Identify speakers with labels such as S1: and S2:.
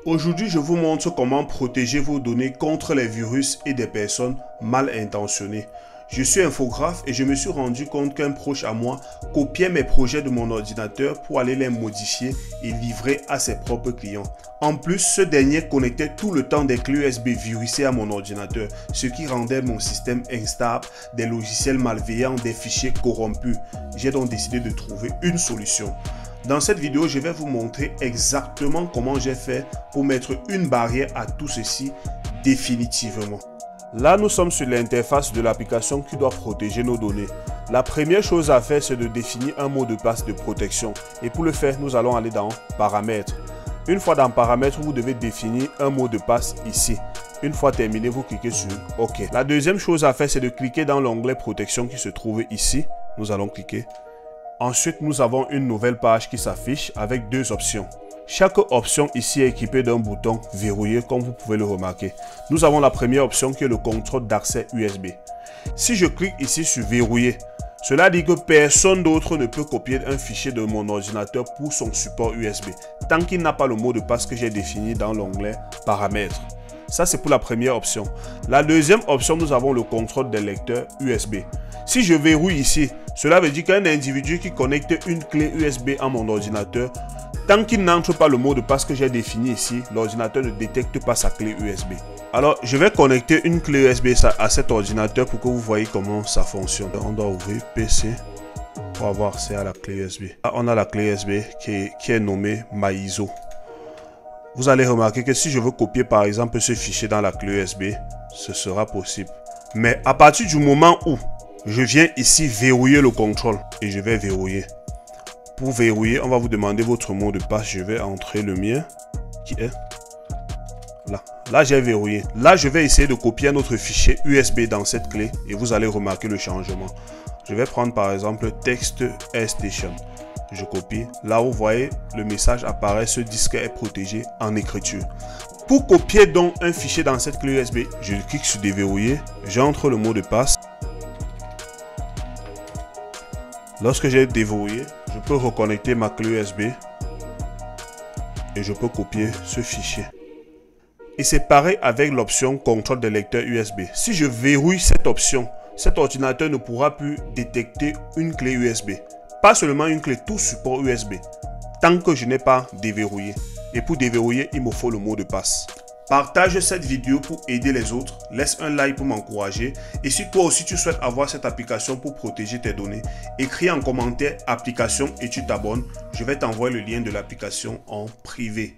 S1: Aujourd'hui, je vous montre comment protéger vos données contre les virus et des personnes mal intentionnées. Je suis infographe et je me suis rendu compte qu'un proche à moi copiait mes projets de mon ordinateur pour aller les modifier et livrer à ses propres clients. En plus, ce dernier connectait tout le temps des clés USB virusées à mon ordinateur, ce qui rendait mon système instable, des logiciels malveillants, des fichiers corrompus. J'ai donc décidé de trouver une solution. Dans cette vidéo, je vais vous montrer exactement comment j'ai fait pour mettre une barrière à tout ceci définitivement. Là, nous sommes sur l'interface de l'application qui doit protéger nos données. La première chose à faire, c'est de définir un mot de passe de protection. Et pour le faire, nous allons aller dans Paramètres. Une fois dans Paramètres, vous devez définir un mot de passe ici. Une fois terminé, vous cliquez sur OK. La deuxième chose à faire, c'est de cliquer dans l'onglet Protection qui se trouve ici. Nous allons cliquer. Ensuite, nous avons une nouvelle page qui s'affiche avec deux options. Chaque option ici est équipée d'un bouton verrouillé comme vous pouvez le remarquer. Nous avons la première option qui est le contrôle d'accès USB. Si je clique ici sur verrouiller, cela dit que personne d'autre ne peut copier un fichier de mon ordinateur pour son support USB tant qu'il n'a pas le mot de passe que j'ai défini dans l'onglet paramètres. Ça, c'est pour la première option. La deuxième option, nous avons le contrôle des lecteurs USB. Si je verrouille ici, cela veut dire qu'un individu qui connecte une clé USB à mon ordinateur, tant qu'il n'entre pas le mot de passe que j'ai défini ici, l'ordinateur ne détecte pas sa clé USB. Alors, je vais connecter une clé USB à cet ordinateur pour que vous voyez comment ça fonctionne. On doit ouvrir PC pour avoir accès à la clé USB. Là, on a la clé USB qui est nommée MyISO. Vous allez remarquer que si je veux copier par exemple ce fichier dans la clé USB, ce sera possible. Mais à partir du moment où je viens ici verrouiller le contrôle et je vais verrouiller. Pour verrouiller, on va vous demander votre mot de passe. Je vais entrer le mien qui est là. Là, j'ai verrouillé. Là, je vais essayer de copier un autre fichier USB dans cette clé et vous allez remarquer le changement. Je vais prendre par exemple texte AirStation. Je copie. Là, vous voyez, le message apparaît. Ce disque est protégé en écriture. Pour copier donc un fichier dans cette clé USB, je clique sur déverrouiller. J'entre le mot de passe. Lorsque j'ai déverrouillé, je peux reconnecter ma clé USB et je peux copier ce fichier. Et c'est pareil avec l'option contrôle des lecteurs USB. Si je verrouille cette option, cet ordinateur ne pourra plus détecter une clé USB. Pas seulement une clé, tout support USB, tant que je n'ai pas déverrouillé. Et pour déverrouiller, il me faut le mot de passe. Partage cette vidéo pour aider les autres, laisse un like pour m'encourager et si toi aussi tu souhaites avoir cette application pour protéger tes données, écris en commentaire application et tu t'abonnes, je vais t'envoyer le lien de l'application en privé.